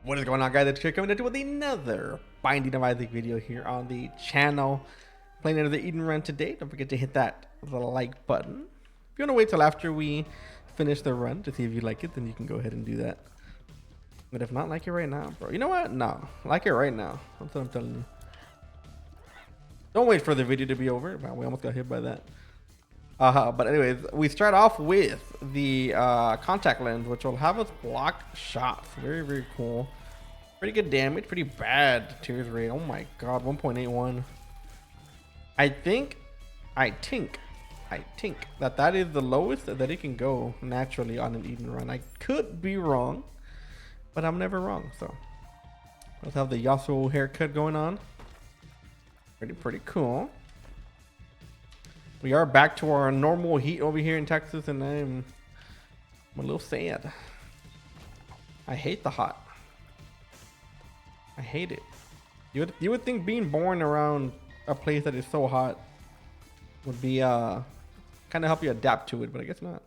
What is going on, guys? It's here coming into with another Binding of Isaac video here on the channel. Playing another Eden run today. Don't forget to hit the like button. If you want to wait till after we finish the run to see if you like it, then you can go ahead and do that. But if not, like it right now, bro. You know what? No, like it right now. That's what I'm telling you. Don't wait for the video to be over. Wow, we almost got hit by that. But anyways, we start off with the contact lens, which will have us block shots. Very, very cool. Pretty good damage, pretty bad tears rate. Oh my god, 1.81. I think that is the lowest that it can go naturally on an Eden run. I could be wrong, but I'm never wrong. So let's have the Yasuo haircut going on. Pretty cool. We are back to our normal heat over here in Texas, and I'm a little sad. I hate the hot. I hate it. You would think being born around a place that is so hot would be kind of help you adapt to it, but I guess not.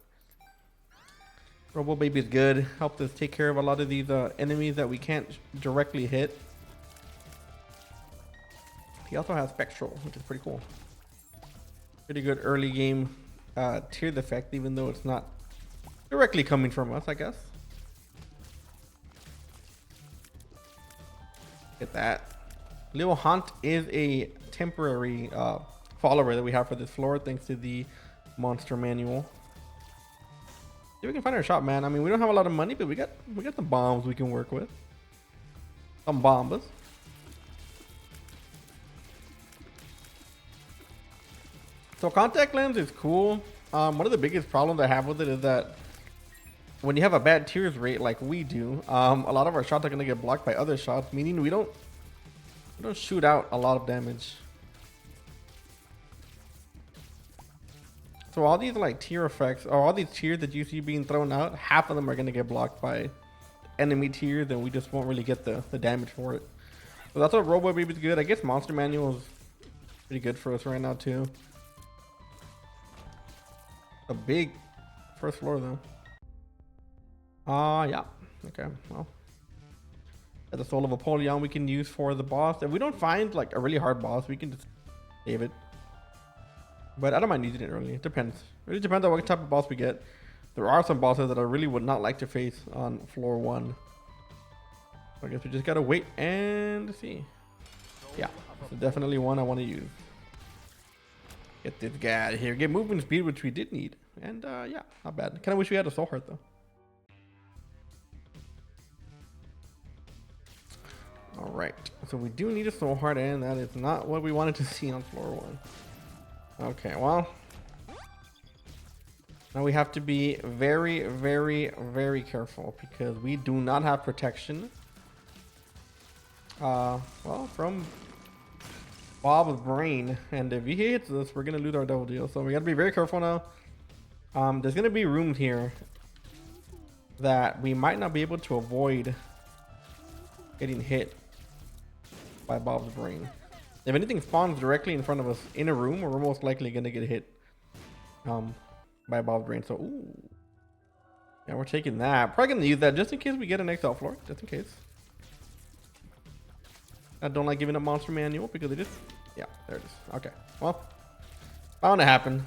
Robo Baby is good. Helped us take care of a lot of these enemies that we can't directly hit. He also has Spectral, which is pretty cool. Pretty good early game tiered effect, even though it's not directly coming from us, I guess. Look at that. Lil Hunt is a temporary follower that we have for this floor, thanks to the monster manual. See if we can find our shop, man. I mean, we don't have a lot of money, but we got some bombs we can work with. Some bombas. So contact lens is cool. One of the biggest problems I have with it is that when you have a bad tears rate like we do, a lot of our shots are gonna get blocked by other shots, meaning we don't shoot out a lot of damage. So all these like tier effects, or all these tiers that you see being thrown out, half of them are gonna get blocked by enemy tiers, and we just won't really get the damage for it. So that's what Robo Baby is good. I guess Monster Manual is pretty good for us right now too. A big first floor though. Yeah. Okay. Well, at the Soul of Apollyon we can use for the boss. If we don't find like a really hard boss, we can just save it. But I don't mind using it early. It depends. It really depends on what type of boss we get. There are some bosses that I really would not like to face on floor 1. So I guess we just gotta wait and see. Yeah. So definitely one I want to use. Get this guy out of here. Get movement speed, which we did need. And yeah, not bad. Kind of wish we had a soul heart though. All right. So we do need a soul heart, and that is not what we wanted to see on floor 1. Okay, well. Now we have to be very, very, very careful because we do not have protection. Well, from Bob's brain, and if he hits us, we're gonna lose our double deal. So we gotta be very careful now. There's gonna be rooms here that we might not be able to avoid getting hit by Bob's brain. If anything spawns directly in front of us in a room, we're most likely gonna get hit by Bob's brain. So ooh, yeah, we're taking that. Probably gonna use that just in case we get an XL floor, just in case. I don't like giving up monster manual because it just, yeah, there it is. Okay, well, bound to happen.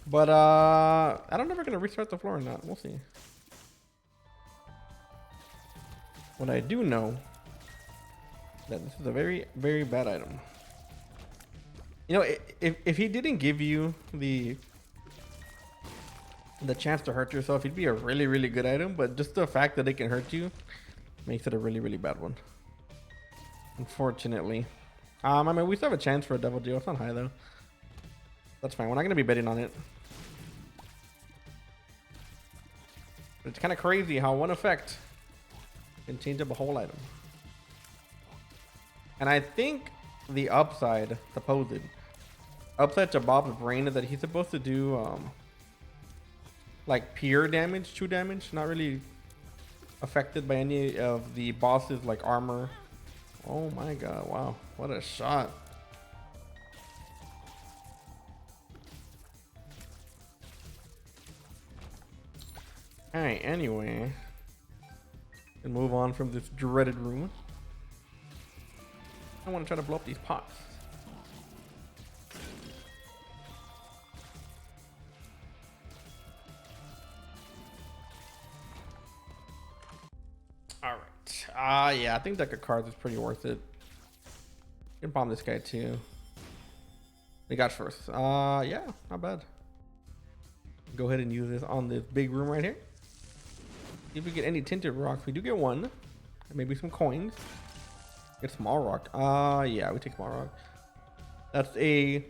But I don't know if we're gonna restart the floor or not. We'll see. What I do know that this is a very, very bad item. You know, if he didn't give you the chance to hurt yourself, it'd be a really, really good item. But just the fact that it can hurt you makes it a really, really bad one. Unfortunately. I mean, we still have a chance for a double deal. It's not high though. That's fine. We're not gonna be betting on it. But it's kind of crazy how one effect can change up a whole item. And I think the upside, supposed upside to Bob's brain is that he's supposed to do like pure damage, true damage, not really affected by any of the bosses like armor. Oh my god, wow, what a shot. Alright, anyway. and move on from this dreaded room. I want to try to blow up these pots. Alright. Yeah, I think deck of cards is pretty worth it. You can bomb this guy too. We got first. Yeah, not bad. Go ahead and use this on this big room right here. See if we get any tinted rocks. We do get one. Maybe some coins. Get small rock. Yeah, we take small rock. That's a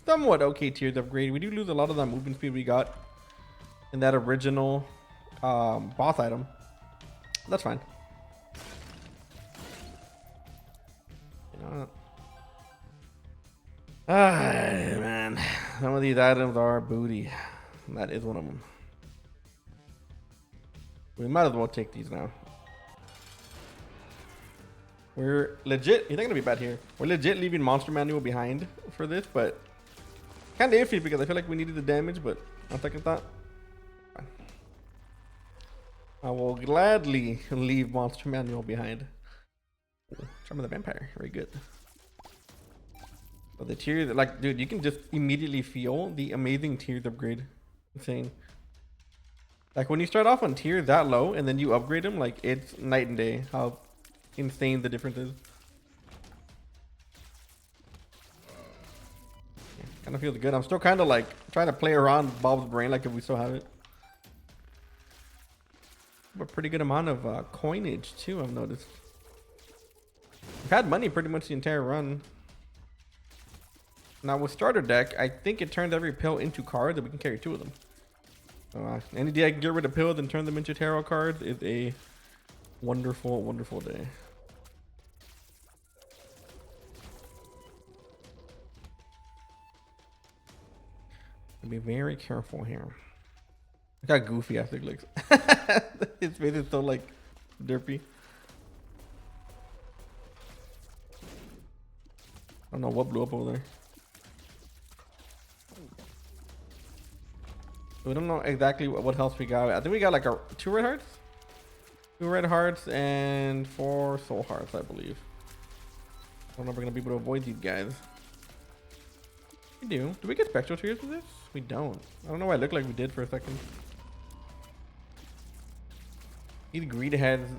somewhat okay tiered upgrade. We do lose a lot of that movement speed we got in that original boss item. That's fine. Man, some of these items are booty. That is one of them. We might as well take these now. We're legit. You're not gonna be bad here. We're legit leaving Monster Manual behind for this, but kind of iffy because I feel like we needed the damage. But on second thought, I will gladly leave Monster Manual behind. Charm of the Vampire, very good. But the tiers, like, dude, you can just immediately feel the amazing tiers upgrade. Insane. Like when you start off on tier that low and then you upgrade them, like it's night and day how insane the difference is. Yeah, kind of feels good. I'm still kind of like trying to play around Bob's brain, like if we still have it. A pretty good amount of coinage too, I've noticed. We've had money pretty much the entire run. Now with starter deck, I think it turns every pill into cards that we can carry 2 of them. So any day I can get rid of pills and turn them into tarot cards is a wonderful, wonderful day. Be very careful here. Look how goofy I think looks. His face is so like derpy. I don't know what blew up over there. We don't know exactly what health we got. I think we got like 2 red hearts, 2 red hearts, and 4 soul hearts, I believe. I don't know if we're gonna be able to avoid these guys. We do. Do we get spectral tears with this? We don't. I don't know why it looked like we did for a second. These greed heads,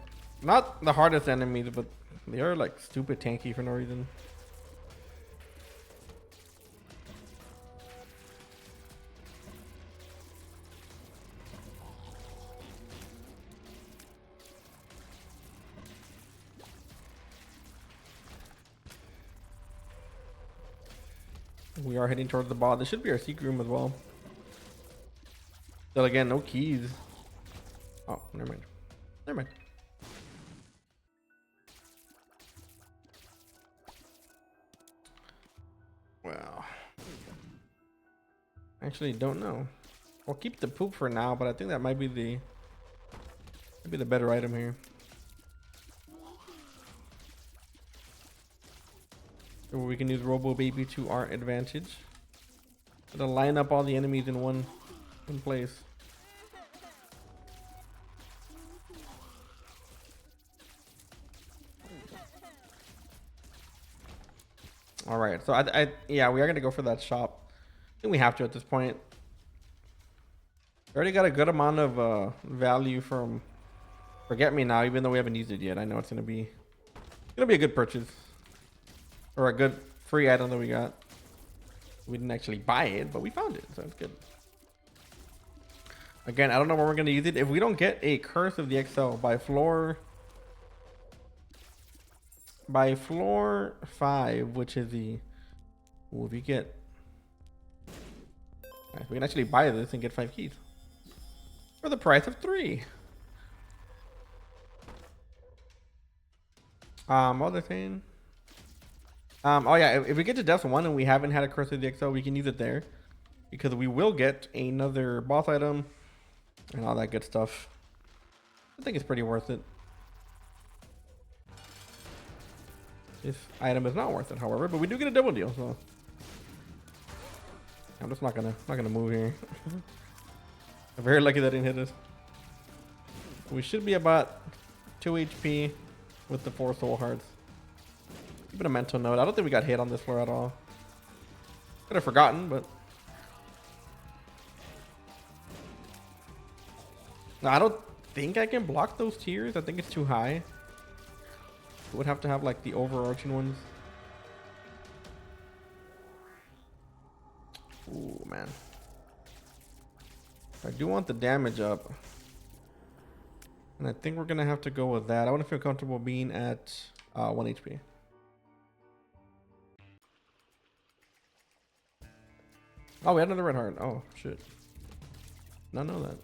not the hardest enemies, but they are like stupid tanky for no reason. We are heading towards the bot. This should be our secret room as well. Still again, no keys. Oh, never mind. Never mind. Well, actually don't know. We'll keep the poop for now, but I think that might be the better item here. Or we can use Robo Baby to our advantage. It'll line up all the enemies in one place. All right, so yeah, we are gonna go for that shop. I think we have to at this point. We already got a good amount of value from Forget Me Now, even though we haven't used it yet. I know it's gonna be a good purchase. Or a good free item that we got. We didn't actually buy it, but we found it, so it's good. Again, I don't know where we're gonna use it. If we don't get a Curse of the XL by floor 5, which is the, ooh, if we get, right, we can actually buy this and get 5 keys for the price of 3. Other thing. Oh yeah, if we get to Depth 1 and we haven't had a Curse of the XL, we can use it there. Because we will get another boss item and all that good stuff. I think it's pretty worth it. This item is not worth it, however, but we do get a double deal, so I'm just not gonna move here. I'm very lucky that didn't hit us. We should be about 2 HP with the 4 soul hearts. Keep it a mental note. I don't think we got hit on this floor at all. Could have forgotten, but no, I don't think I can block those tiers. I think it's too high. Would have to have like the overarching ones. Ooh, man. I do want the damage up. And I think we're going to have to go with that. I want to feel comfortable being at 1 HP. Oh, we had another red heart. Oh, shit. Not know that.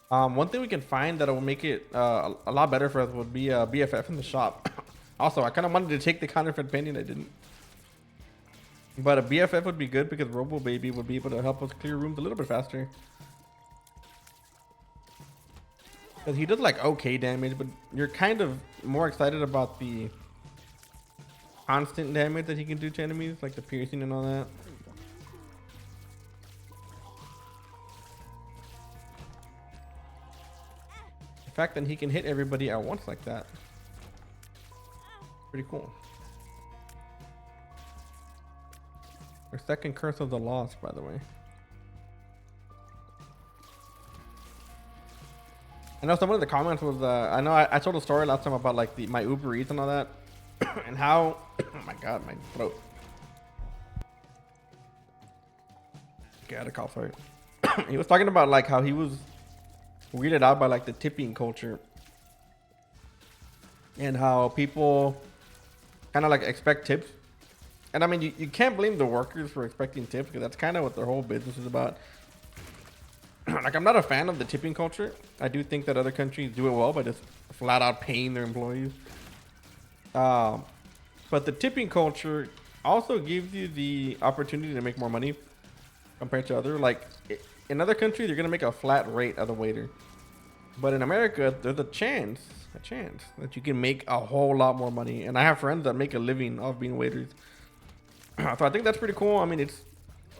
One thing we can find that will make it a lot better for us would be a BFF in the shop. Also, I kind of wanted to take the counterfeit painting. I didn't. But a BFF would be good because Robo Baby would be able to help us clear rooms a little bit faster. Because he does like okay damage, but you're kind of more excited about the constant damage that he can do to enemies, like the piercing and all that. The fact that he can hit everybody at once like that, pretty cool. Our second curse of the lost, by the way. I know some of the comments was I know I told a story last time about like my Uber Eats and all that. And how oh my god, my throat. Okay, I had a cough, sorry. He was talking about like how he was weirded out by like the tipping culture and how people kind of like expect tips. And I mean, you can't blame the workers for expecting tips because that's kind of what their whole business is about. Like, I'm not a fan of the tipping culture. I do think that other countries do it well by just flat out paying their employees. But the tipping culture also gives you the opportunity to make more money compared to other. Like, in other countries, you're going to make a flat rate of the waiter. But in America, there's a chance that you can make a whole lot more money. And I have friends that make a living off being waiters. So I think that's pretty cool. I mean, it's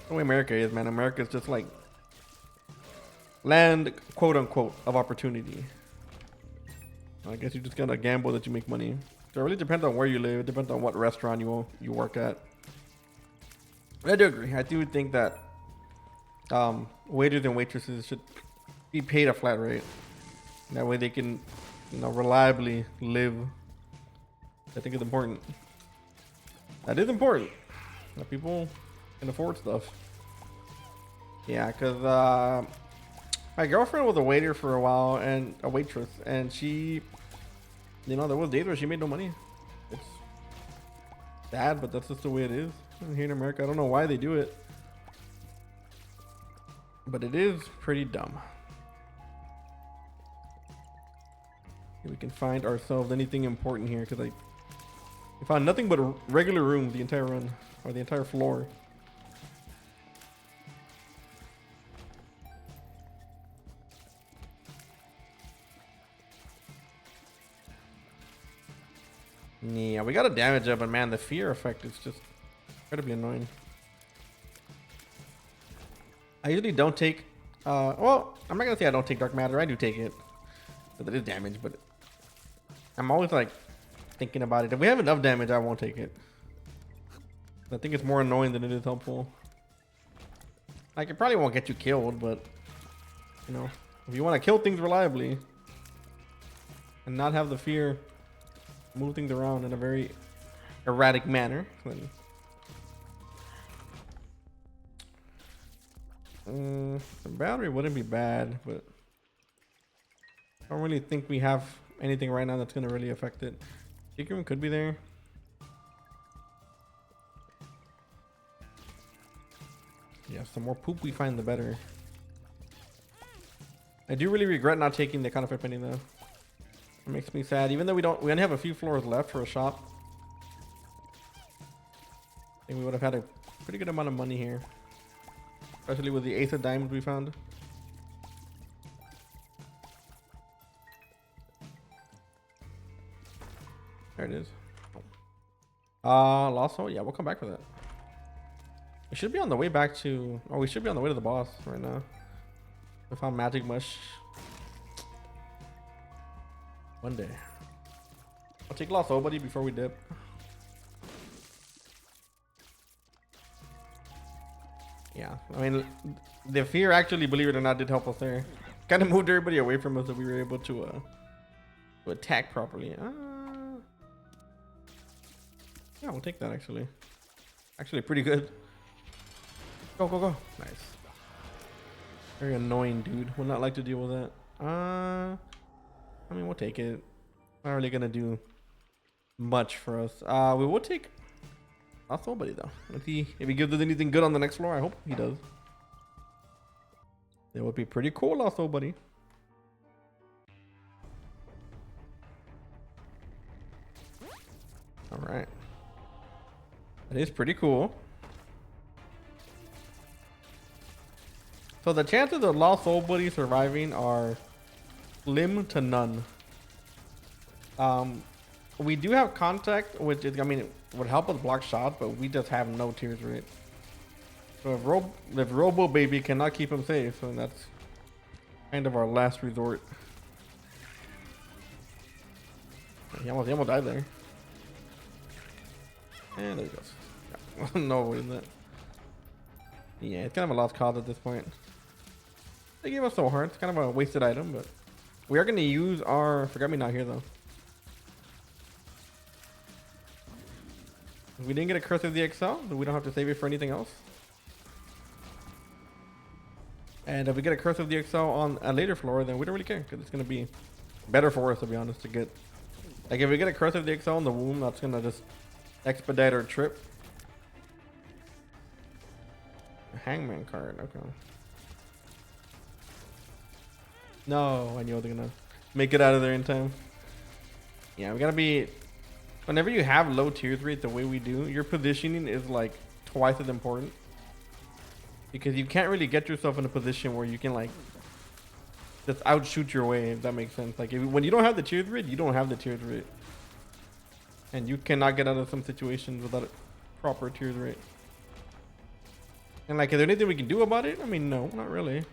the way America is, man. America is just like land, quote unquote, of opportunity. I guess you just gotta gamble that you make money. So it really depends on where you live. It depends on what restaurant you work at. But I do agree. I do think that waiters and waitresses should be paid a flat rate. That way they can, reliably live. I think it's important. That is important. That people can afford stuff. Yeah, because my girlfriend was a waiter for a while and a waitress, and she, there was days where she made no money. It's sad, but that's just the way it is here in America. I don't know why they do it, but it is pretty dumb. We can find ourselves anything important here because we found nothing but regular rooms the entire run, or the entire floor. Yeah, we got a damage up, but man, the fear effect is just incredibly annoying. I usually don't take, well, I'm not gonna say I don't take dark matter. I do take it, but it is damage. But I'm always like thinking about it. If we have enough damage, I won't take it. I think it's more annoying than it is helpful. Like, it probably won't get you killed, but if you want to kill things reliably and not have the fear move things around in a very erratic manner, then the battery wouldn't be bad, but I don't really think we have anything right now that's going to really affect it. Secret room could be there. Yeah, the more poop we find, the better. I do really regret not taking the counterfeit penny though. It makes me sad, even though we only have a few floors left for a shop. I think we would have had a pretty good amount of money here, especially with the ace of diamonds we found. There it is. Lost soul. Yeah, we'll come back for that. We should be on the way back to, we should be on the way to the boss right now. We found magic mush. One day. I'll take Lost Soul Buddy before we dip. Yeah, I mean, the fear actually, believe it or not, did help us there. Kind of moved everybody away from us so we were able to attack properly. Yeah, we'll take that actually. Actually, pretty good. Go, go, go. Nice. Very annoying, dude. Would not like to deal with that. I mean, we'll take it. Not really gonna do much for us. We will take Lost Soul Buddy though. If he gives us anything good on the next floor, I hope he does. It would be pretty cool, Lost Soul Buddy. All right. That is pretty cool. So the chances of Lost Soul Buddy surviving are slim to none. We do have contact, which is, I mean, it would help us block shots, but we just have no tears rate. So if Robo Baby cannot keep him safe, then that's kind of our last resort. He almost died there. And there he goes. Yeah. No way in that. Yeah, it's kind of a lost cause at this point. They gave us Soul Heart. It's kind of a wasted item, but we are going to use our Forget Me Not here though. We didn't get a Curse of the Excel, but we don't have to save it for anything else. And if we get a Curse of the Excel on a later floor, then we don't really care because it's going to be better for us, to be honest, to get. Like if we get a Curse of the Excel in the womb, that's going to just expedite our trip. A Hangman card, okay. No, I knew they're going to make it out of there in time. Yeah, we got to be. Whenever you have low tears rate the way we do, your positioning is like twice as important. Because you can't really get yourself in a position where you can like just outshoot your way, if that makes sense. Like when you don't have the tears rate, you don't have the tears rate. And you cannot get out of some situations without a proper tears rate. And like, is there anything we can do about it? I mean, no, not really.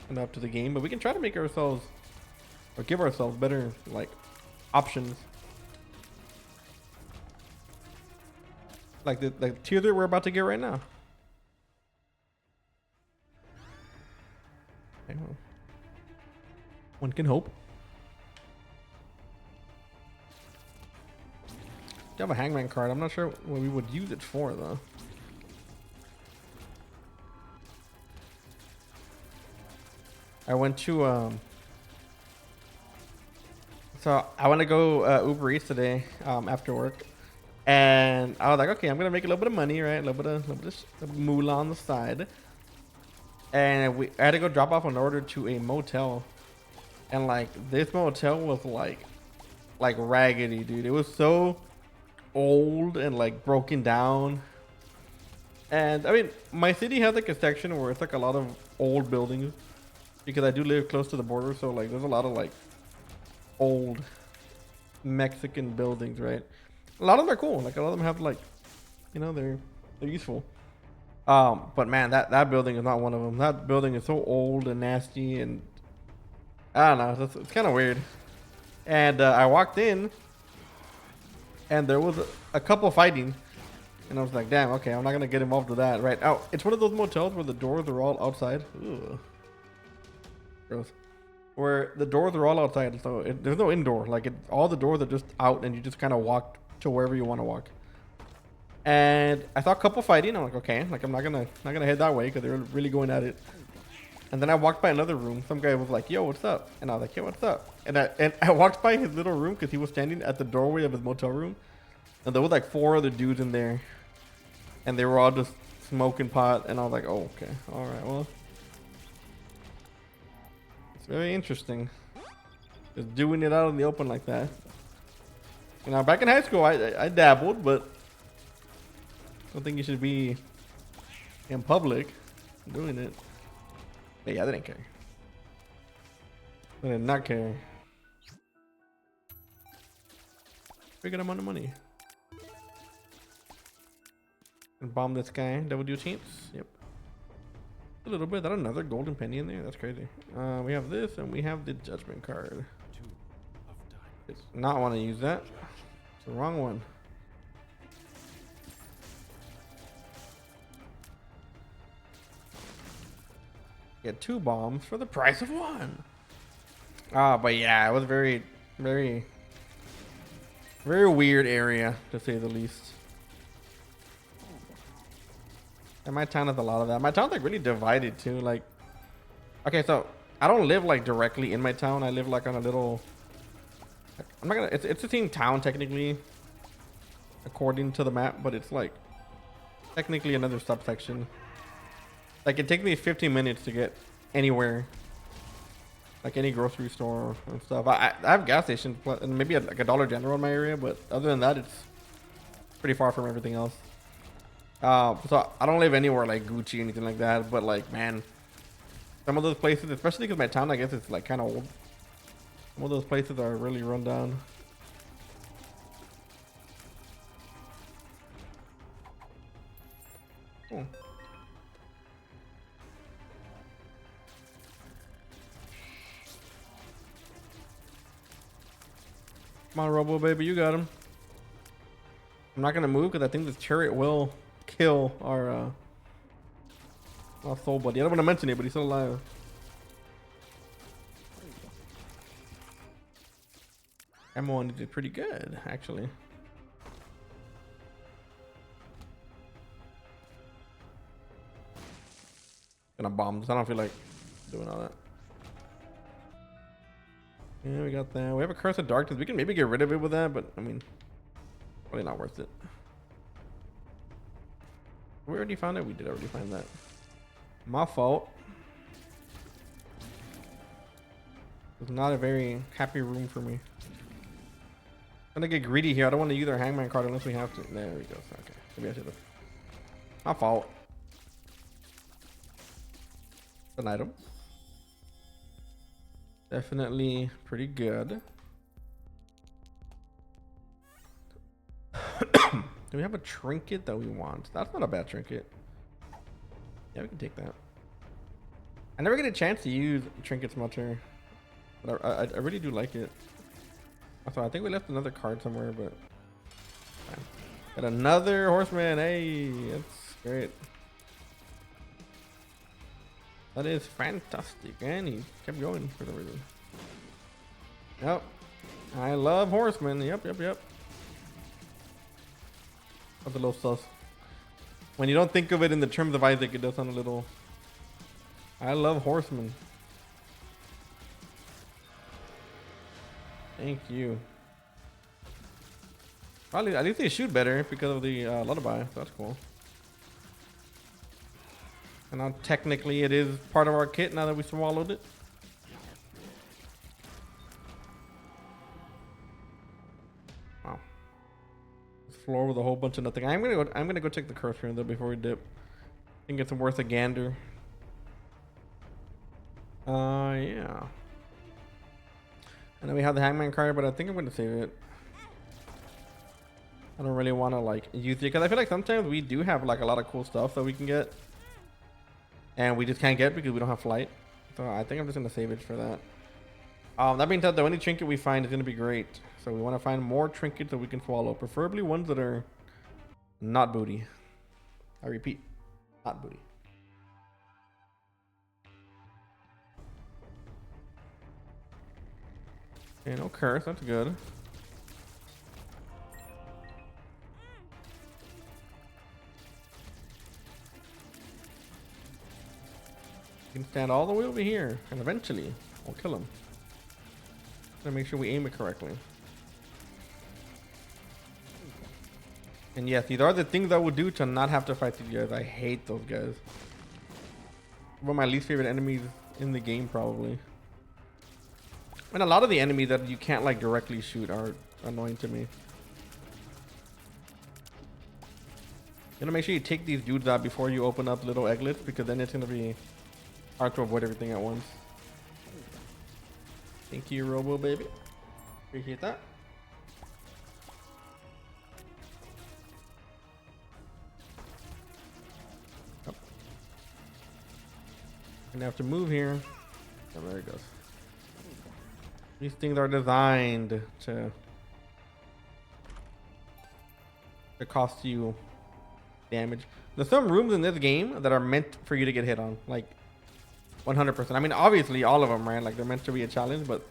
And up to the game, but we can try to make ourselves or give ourselves better like options. Like the tier that we're about to get right now. Okay, well, one can hope. You have a Hangman card. I'm not sure what we would use it for though. I went to so I want to go Uber Eats today after work. And I was like, okay, I'm gonna make a little bit of money, right? A little bit of moolah on the side. And I had to go drop off an order to a motel, and like this motel was like raggedy, dude. It was so old and like broken down. And I mean, my city has like a section where it's like a lot of old buildings because I do live close to the border, so like there's a lot of like old Mexican buildings, right? A lot of them are cool. Like a lot of them have like, you know, they're useful. But man, that building is not one of them. That building is so old and nasty, and I don't know. It's kind of weird. And I walked in, and there was a couple fighting, and I was like, damn, okay, I'm not gonna get involved with that, right? Oh, it's one of those motels where the doors are all outside. Ugh. Gross. Where the doors are all outside, so there's no indoor. Like all the doors are just out, and you just kind of walk to wherever you want to walk. And I saw a couple fighting. I'm like, okay, like I'm not gonna head that way because they're really going at it. And then I walked by another room. Some guy was like, yo, what's up? And I was like, yo, what's up? And I walked by his little room because he was standing at the doorway of his motel room, and there was like 4 other dudes in there, and they were all just smoking pot. And I was like, oh, okay, all right, well, it's very interesting, just doing it out in the open like that. You know, back in high school, I dabbled, but I don't think you should be in public doing it. But yeah, they didn't care. They did not care. We got a amount of money. And bomb this guy. Double dual chance. Yep. A little bit. That another golden penny in there. That's crazy. We have this, and we have the judgment card. It's not want to use that. It's the wrong one. Get 2 bombs for the price of 1. Ah, but yeah, it was very, very weird area to say the least. And my town has a lot of that. My town's like really divided too. Like, okay, so I don't live like directly in my town. I live like on a little. I'm not gonna. It's the same town technically, according to the map, but it's like technically another subsection. Like it takes me 15 minutes to get anywhere. Like any grocery store and stuff. I have gas stations and maybe like a Dollar General in my area, but other than that, it's pretty far from everything else. So I don't live anywhere like Gucci or anything like that, but like, man, some of those places, especially because my town, I guess it's like kind of old. Some of those places are really run down. Cool. Come on, Robo baby, you got him. I'm not gonna move because I think this chariot will kill our soul buddy. I don't want to mention it, but he's still alive. M1 did pretty good, actually. Gonna bomb this. I don't feel like doing all that. Yeah, we got that. We have a Curse of Darkness. We can maybe get rid of it with that, but I mean, probably not worth it. We already found it. We did already find that. My fault. It's not a very happy room for me. I'm gonna get greedy here. I don't want to use our Hangman card unless we have to. There we go. Okay. Maybe I should have. My fault. An item. Definitely pretty good. Do we have a trinket that we want? That's not a bad trinket. Yeah, we can take that. I never get a chance to use trinkets much here, but I really do like it. Also, I think we left another card somewhere, but got another horseman. Hey, that's great. That is fantastic, and he kept going for the reason. Yep, I love horsemen. Yep. That's a little sus. When you don't think of it in the terms of Isaac, it does sound a little. I love horsemen. Thank you. Probably, at least they shoot better because of the lullaby. So that's cool. And now technically it is part of our kit now that we swallowed it. Wow. This floor with a whole bunch of nothing. I'm gonna go check the curse room though before we dip. I think it's worth a gander. Yeah. And then we have the Hangman card, but I think I'm gonna save it. I don't really want to like use it because I feel like sometimes we do have like a lot of cool stuff that we can get. And we just can't get because we don't have flight. So I think I'm just going to save it for that. That being said, though, any trinket we find is going to be great. So we want to find more trinkets that we can swallow. Preferably ones that are not booty. I repeat, not booty. Okay, no curse. That's good. Can stand all the way over here, and eventually we'll kill him. Gotta make sure we aim it correctly. And yes, these are the things I would do to not have to fight these guys. I hate those guys. One of my least favorite enemies in the game, probably. And a lot of the enemies that you can't like directly shoot are annoying to me. You gotta make sure you take these dudes out before you open up little egglets, because then it's gonna be hard to avoid everything at once. Thank you, Robo baby. Appreciate that. Oh. Gonna have to move here. Oh, there it goes. These things are designed to cost you damage. There's some rooms in this game that are meant for you to get hit on, like 100%. I mean, obviously all of them, right? Like they're meant to be a challenge, but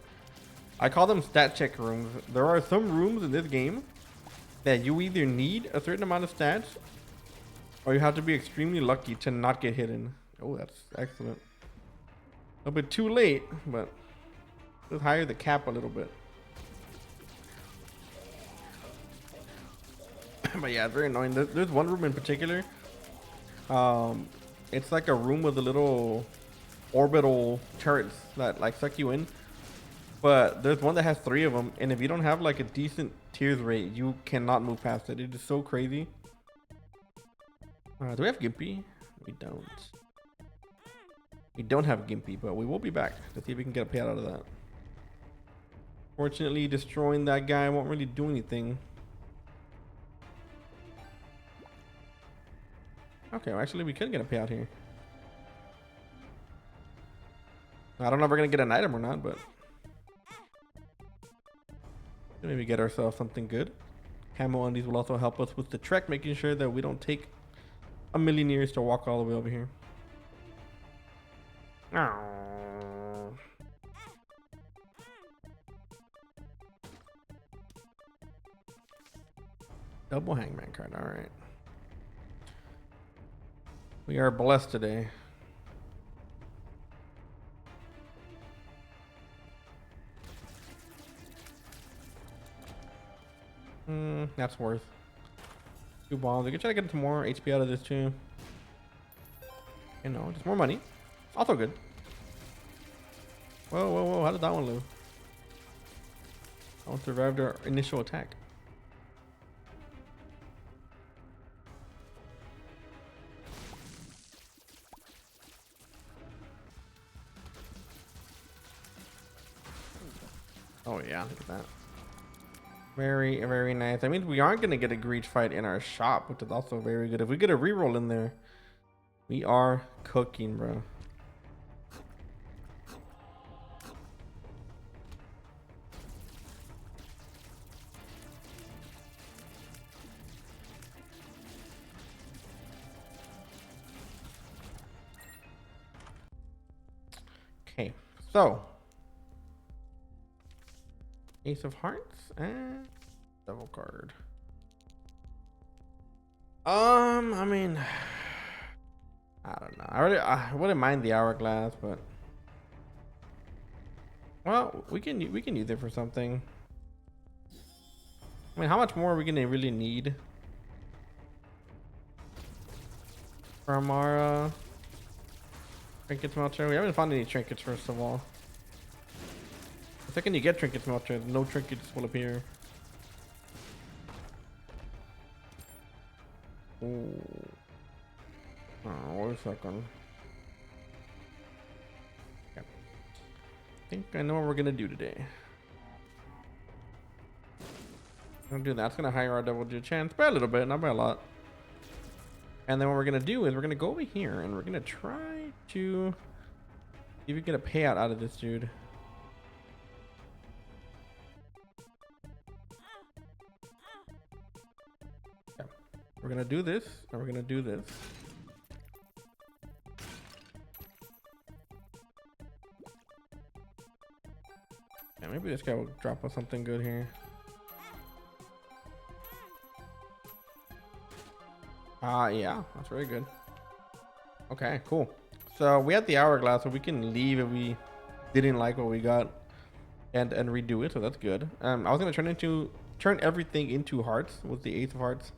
I call them stat check rooms. There are some rooms in this game that you either need a certain amount of stats or you have to be extremely lucky to not get hit in. Oh, that's excellent. A bit too late, but let's higher the cap a little bit. But yeah, it's very annoying. There's one room in particular. It's like a room with a little orbital turrets that like suck you in. But there's one that has 3 of them, and if you don't have like a decent tears rate, you cannot move past it. It is so crazy. Do we have Gimpy? We don't. We don't have Gimpy, but we will be back to see if we can get a payout out of that. Fortunately, destroying that guy won't really do anything. Okay, well, actually, we could get a payout here. I don't know if we're gonna get an item or not, but maybe get ourselves something good. Camo on these will also help us with the trek, making sure that we don't take a million years to walk all the way over here. Oh. Double hangman card, alright. We are blessed today. That's worth 2 bombs. We can try to get some more HP out of this too. You know, just more money. Also good. Whoa, whoa, whoa. How did that one live? That one survived our initial attack. Oh yeah, look at that. Very, very nice. I mean, we aren't going to get a Greech fight in our shop, which is also very good. If we get a reroll in there, we are cooking, bro. Okay, so Ace of Hearts and double card. I mean, I don't know. I wouldn't mind the hourglass, but well, we can use it for something. I mean, how much more are we gonna really need from our trinket smelter? We haven't found any trinkets, first of all. The second you get trinket smelter, no trinkets will appear. Ooh. Oh, wait a second. Okay. I think I know what we're gonna do today. I'm gonna do that. It's gonna higher our double digit chance by a little bit, not by a lot. And then what we're gonna do is we're gonna go over here and we're gonna try to see if we can get a payout out of this dude. Okay. We're gonna do this, and we're gonna do this. Yeah, maybe this guy will drop us something good here. Yeah, that's very good. Okay, cool. So we had the hourglass, so we can leave if we didn't like what we got and redo it, so that's good. I was gonna turn everything into hearts with the Ace of Hearts,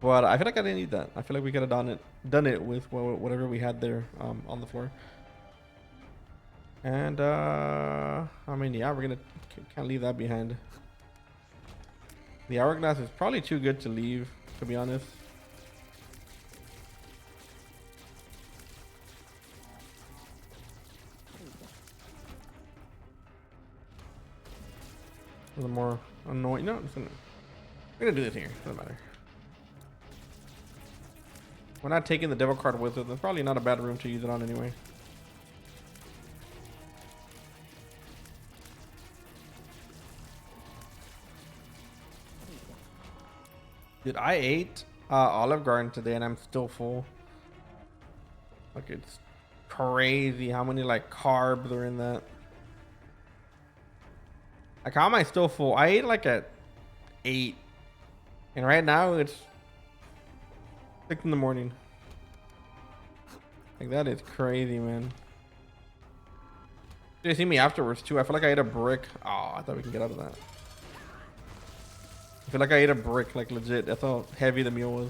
but I feel like I didn't need that. I feel like we could have done it with whatever we had there on the floor. And I mean, yeah, can't leave that behind. The hourglass is probably too good to leave, to be honest. A little more annoying. No, we're gonna do this here. Doesn't matter. We're not taking the devil card with us. That's probably not a bad room to use it on anyway. Dude, I ate Olive Garden today and I'm still full. Like, it's crazy how many like carbs are in that. Like, how am I still full? I ate like at 8, and right now it's 6 in the morning. Like, that is crazy, man. You see me afterwards too. I feel like I ate a brick. Oh, I thought we can get out of that. I feel like I ate a brick, like legit. That's how heavy the meal was.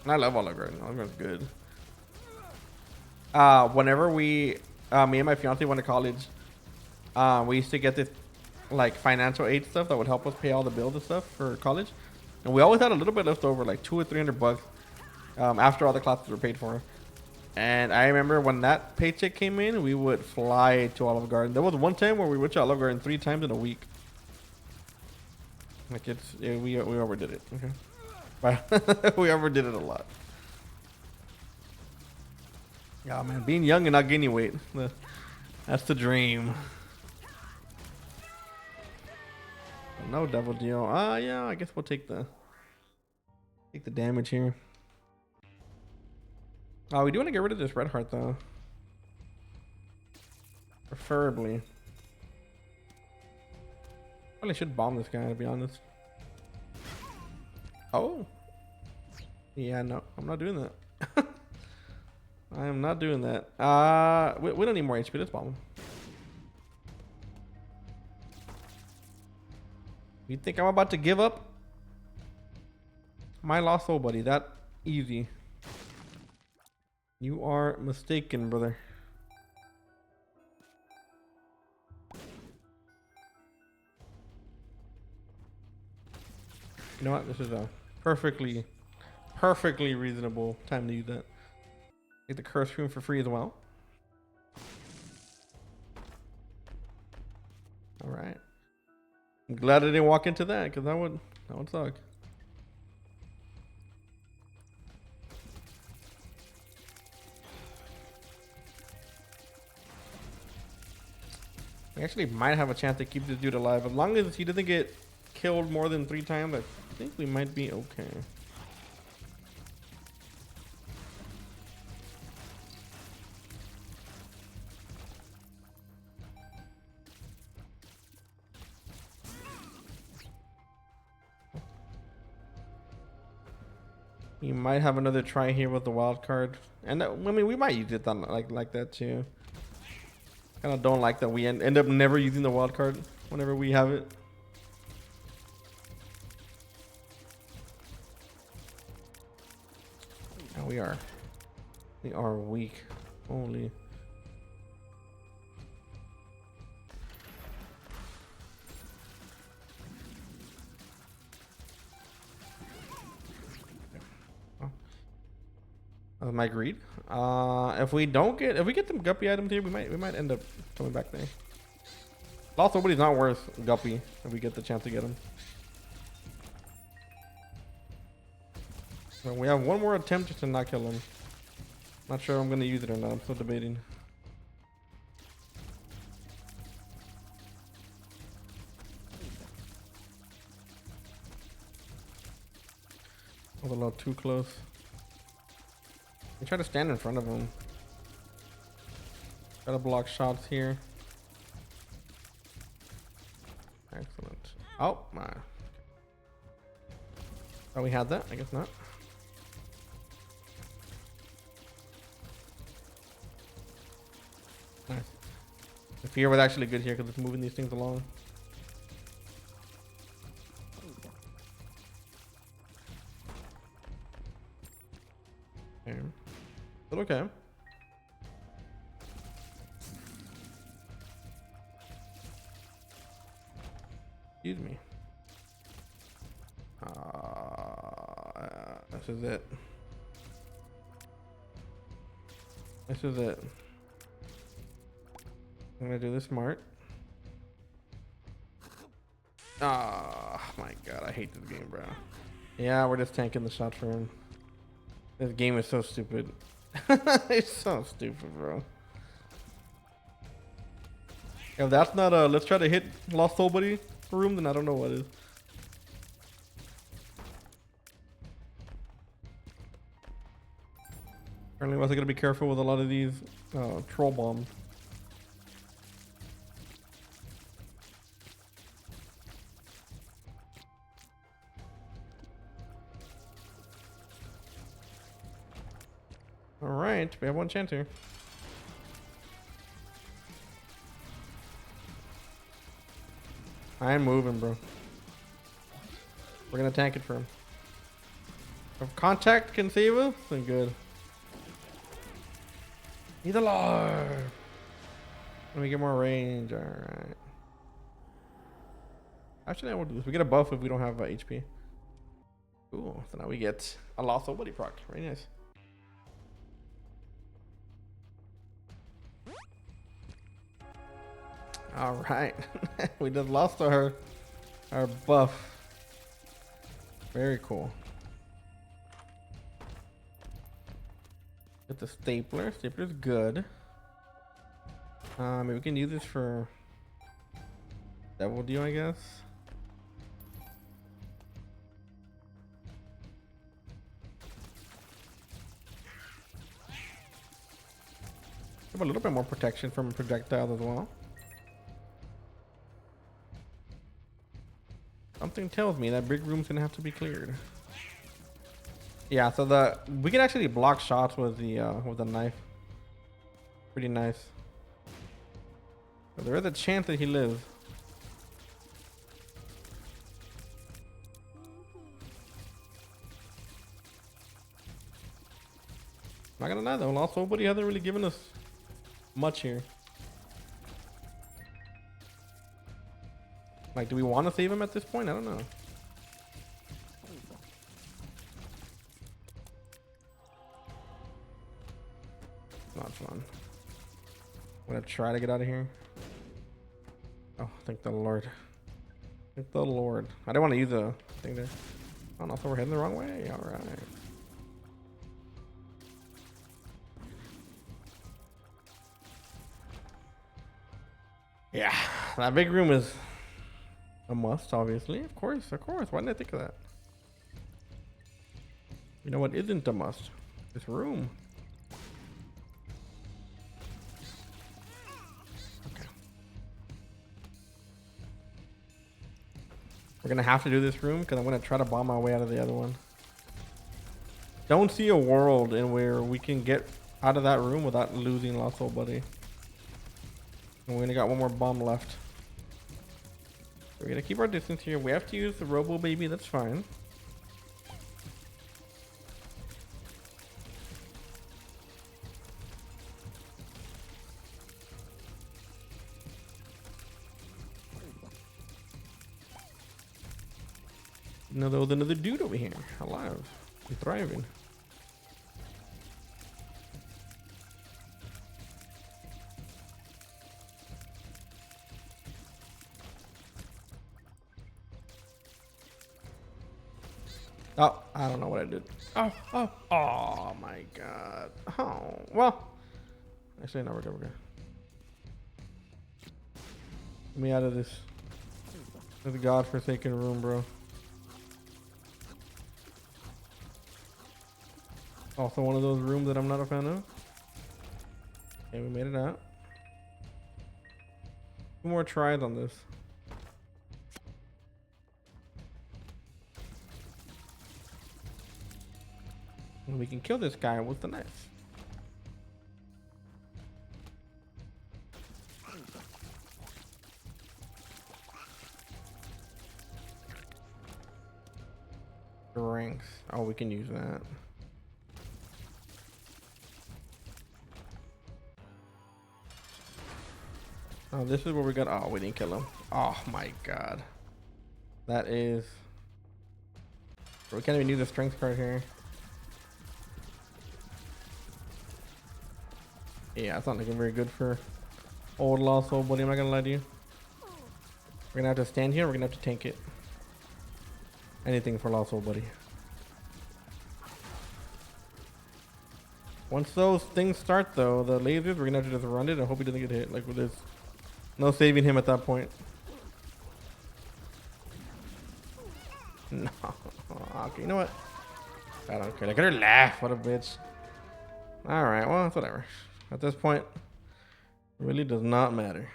And I love Olive Garden. Olive Garden's good. Whenever me and my fiance went to college, we used to get this like financial aid stuff that would help us pay all the bills and stuff for college. And we always had a little bit left over, like $200 or $300, after all the classes were paid for. And I remember when that paycheck came in, we would fly to Olive Garden. There was one time where we went to Olive Garden 3 times in a week. Like, we overdid it. Okay, but we overdid it a lot. Yeah, man, being young and not gaining weight, that's the dream. No double deal. Yeah, I guess we'll take the damage here. Oh, we do want to get rid of this red heart though. Preferably. Probably should bomb this guy, to be honest. Oh. Yeah, no, I'm not doing that. I am not doing that. We don't need more HP. Let's bomb him. You think I'm about to give up? My lost soul, buddy. That easy. You are mistaken, brother. You know what? This is a perfectly reasonable time to use that. Get the curse room for free as well. All right. I'm glad I didn't walk into that, because that would suck. We actually might have a chance to keep this dude alive. As long as he doesn't get killed more than 3 times, I think we might be okay. You might have another try here with the wild card, and I mean, we might use it on like that too. Kind of don't like that we end up never using the wild card whenever we have it. And we are weak. Only. My greed. If we get some guppy items here, we might end up coming back there. Lost nobody's not worth guppy if we get the chance to get him. So we have one more attempt just to not kill him. Not sure I'm gonna use it or not. I'm still debating. I was a little too close. I try to stand in front of him. Try to block shots here. Excellent. Oh my. Oh, we had that? I guess not. Nice. The fear was actually good here because it's moving these things along. Okay. But okay. Excuse me. This is it. This is it. I'm gonna do this smart. Oh my god, I hate this game, bro. Yeah, we're just tanking the shot for him. This game is so stupid. It's so stupid, bro. If that's not a let's try to hit Lost Soul Buddy room, then I don't know what is. Apparently, I was gonna be careful with a lot of these troll bombs. All right, we have one chance here. I'm moving, bro. We're gonna tank it for him. If contact can save us, then good. He's alive. Let me get more range. All right. Actually, I will do this. We get a buff if we don't have HP. Cool. So now we get a lost buddy proc. Very nice. All right. We just lost our buff. Very cool. Get the stapler. Stapler's good. Maybe we can use this for Devil Deal, I guess. Have a little bit more protection from projectiles as well. Something tells me that big room's gonna have to be cleared. Yeah, so we can actually block shots with the knife. Pretty nice. But there is a chance that he lives. Not gonna lie though, Lost Buddy hasn't really given us much here. Like, do we want to save him at this point? I don't know. Not fun. I'm gonna try to get out of here. Oh, thank the Lord. Thank the Lord. I don't want to use a thing there. Oh no, so we're heading the wrong way. All right. Yeah, that big room is a must, obviously. Of course. Why didn't I think of that? You know what isn't a must? This room. Okay. We're gonna have to do this room because I'm gonna try to bomb my way out of the other one. Don't see a world in where we can get out of that room without losing Lost Buddy. And we only got one more bomb left. We're gonna keep our distance here. We have to use the Robo Baby. That's fine. No, there was another dude over here, alive and thriving. Oh, I don't know what I did. Oh my God. Oh, well. Actually, no, we're good. Get me out of this godforsaken room, bro. Also one of those rooms that I'm not a fan of. Okay, we made it out. 2 more tries on this. And we can kill this guy with the knife. Drinks. Oh, we can use that. Oh, this is where we got. Oh, we didn't kill him. Oh my God. That is. We can't even use the strength card here. Yeah, it's not looking very good for old Lost Buddy. I'm not gonna lie to you. We're gonna have to stand here. We're gonna have to tank it. Anything for Lost Buddy. Once those things start, though, the lasers, we're gonna have to just run it and hope he doesn't get hit. Like, there's no saving him at that point. No. Okay, you know what? I don't care. Look at her laugh. What a bitch. All right, well, it's whatever. At this point, it really does not matter.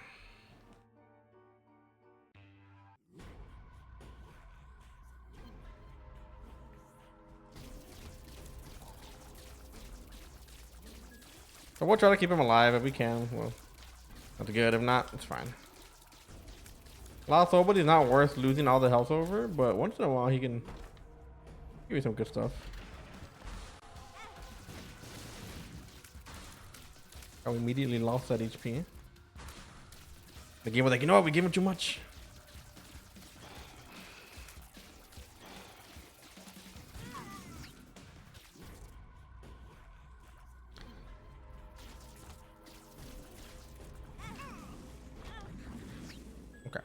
So we'll try to keep him alive if we can. Well, that's good. If not, it's fine. Lost Nobody's not worth losing all the health over, but once in a while he can give you some good stuff. I immediately lost that HP. The game was like, you know what? We gave him too much. Okay.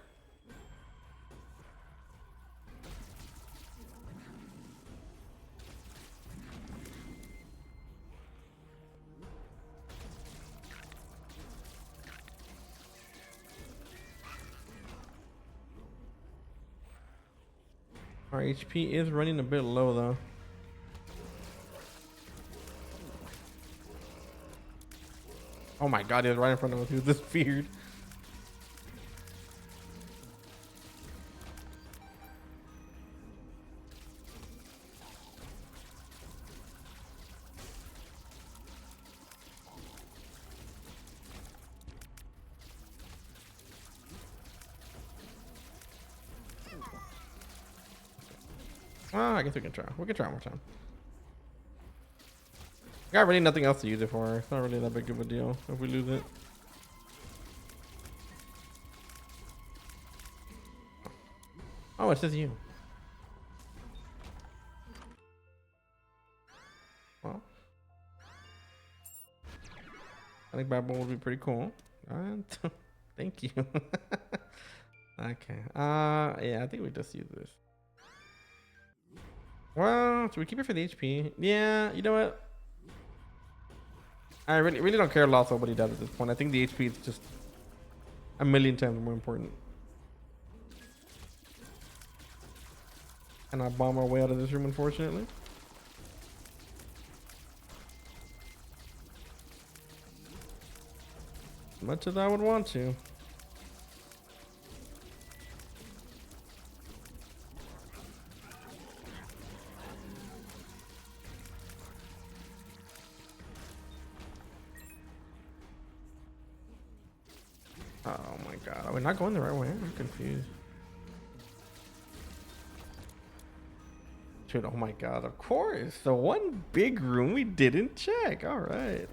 Our HP is running a bit low though. Oh my god, he was right in front of us. He was disappeared. I guess we can try. We can try one more time. Got really nothing else to use it for. It's not really that big of a deal if we lose it. Oh, it's just you. Well, I think Bad Bull would be pretty cool. Thank you. Okay. Yeah, I think we just use this. Well, should we keep it for the HP? Yeah, you know what? I really don't care a lot what he does at this point. I think the HP is just a million times more important. And I bomb our way out of this room, unfortunately. As much as I would want to. Oh my god, are we not going the right way? I'm confused. Dude, oh my god, of course. The one big room we didn't check. Alright.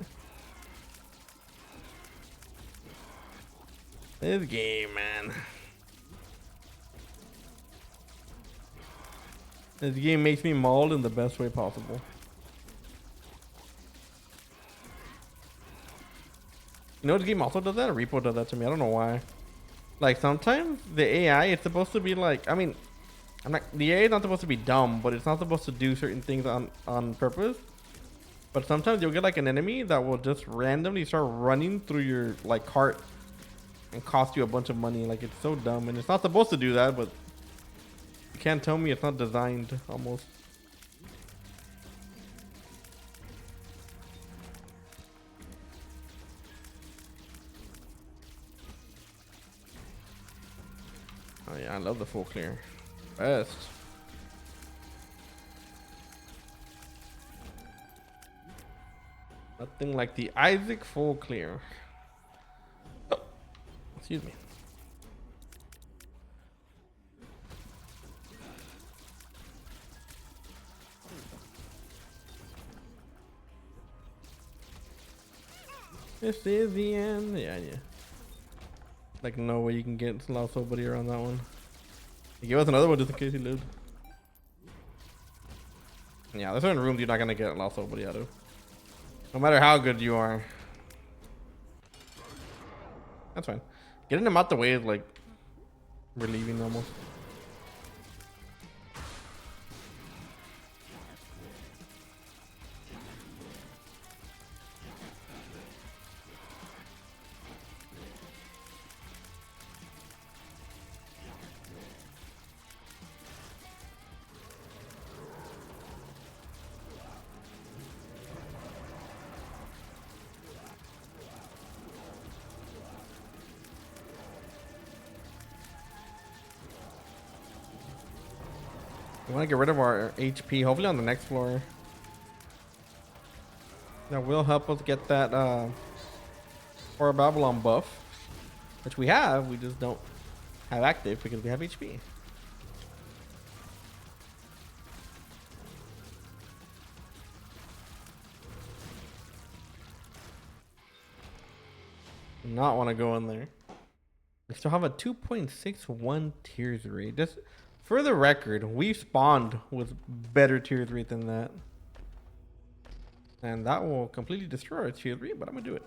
This game, man. This game makes me mauled in the best way possible. You know, this game also does that? Repo does that to me. I don't know why. Like, sometimes the AI, it's supposed to be like, I mean, the AI is not supposed to be dumb, but it's not supposed to do certain things on purpose. But sometimes you'll get like an enemy that will just randomly start running through your like cart and cost you a bunch of money. Like, it's so dumb, and it's not supposed to do that, but you can't tell me it's not designed almost. Oh yeah, I love the full clear. Best. Nothing like the Isaac full clear. Oh, excuse me. This is the end. Yeah. Like, no way you can get Lost Nobody around that one. You give us another one just in case he lived. Yeah, there's certain rooms you're not gonna get Lost Nobody out of. No matter how good you are. That's fine. Getting them out the way is like relieving almost. We want to get rid of our HP, hopefully on the next floor. That will help us get that Horror Babylon buff, which we have. We just don't have active because we have HP. Not want to go in there. We still have a 2.61 tears rate. Just for the record, we spawned with better tier 3 than that. And that will completely destroy our tier 3, but I'm gonna do it.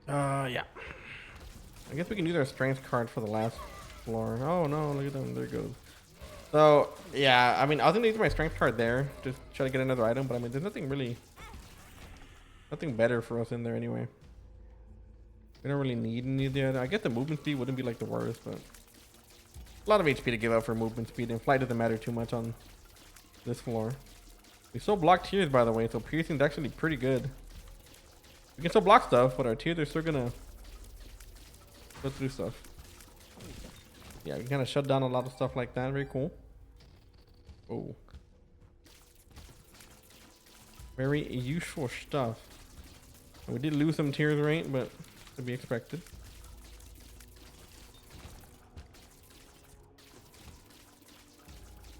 Yeah. I guess we can use our strength card for the last floor. Oh no, look at them, there it goes. So, yeah, I mean, I was gonna use my strength card there, just try to get another item, but I mean, there's nothing better for us in there anyway. We don't really need any of the other. I guess the movement speed wouldn't be like the worst, but a lot of HP to give up for movement speed, and flight doesn't matter too much on this floor. We still block tiers, by the way, so piercing's actually pretty good. We can still block stuff, but our tiers are still gonna go through stuff. Yeah, we kind of shut down a lot of stuff like that. Very cool. Oh, very useful stuff. We did lose some tiers rate, but to be expected.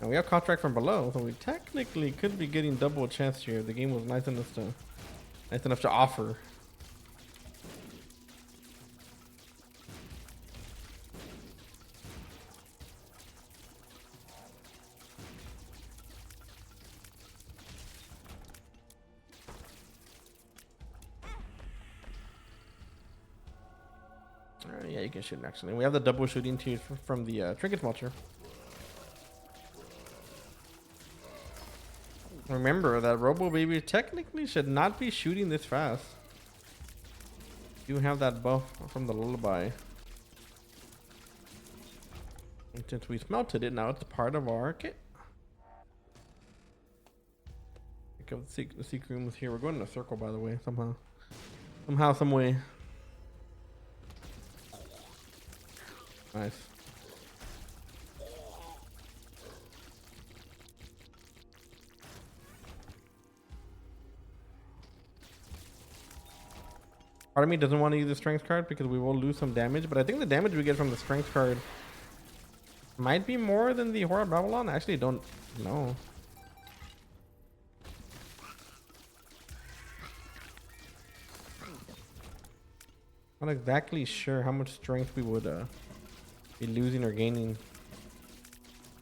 And we have contract from below, so we technically could be getting double chance here. The game was nice enough to offer. Yeah, you can shoot actually. We have the double shooting tiers from the trinket smelter. Remember that Robo Baby technically should not be shooting this fast. You have that buff from the lullaby. And since we smelted it, now it's part of our kit. Pick up the secret room was here. We're going in a circle, by the way, somehow, some way. Nice. Part of me doesn't want to use the strength card because we will lose some damage, but I think the damage we get from the strength card might be more than the Horror Babylon. I actually don't know. Not exactly sure how much strength we would be losing or gaining,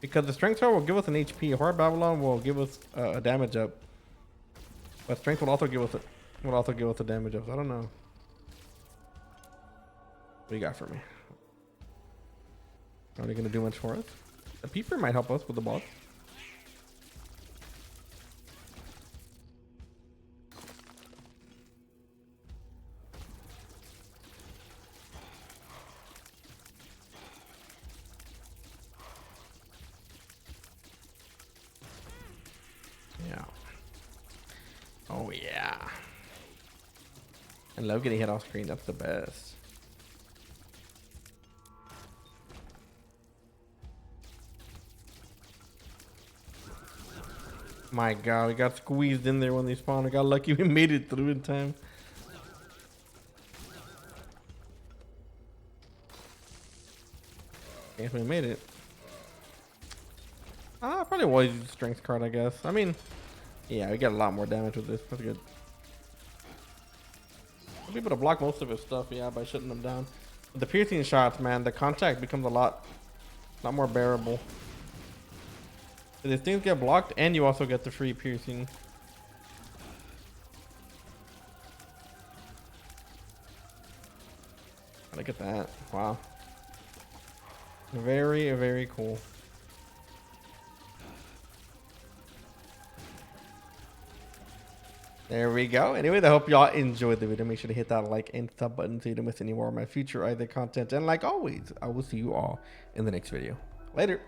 because the strength card will give us an HP. Horror Babylon will give us a damage up, but strength will also give us a damage up. So I don't know. What do you got for me? Are they gonna do much for us? The peeper might help us with the boss. Yeah. Oh yeah. I love getting hit off screen. That's the best. My god, we got squeezed in there when they spawned. I got lucky we made it through in time. Guess we made it. Probably will use the strength card, I guess. I mean, yeah, we get a lot more damage with this. That's good. I'll be able to block most of his stuff, yeah, by shutting them down. With the piercing shots, man, the contact becomes a lot more bearable. These things get blocked, and you also get the free piercing. Look at that. Wow. Very, very cool. There we go. Anyway, I hope y'all enjoyed the video. Make sure to hit that like and sub button so you don't miss any more of my future either content. And like always, I will see you all in the next video. Later.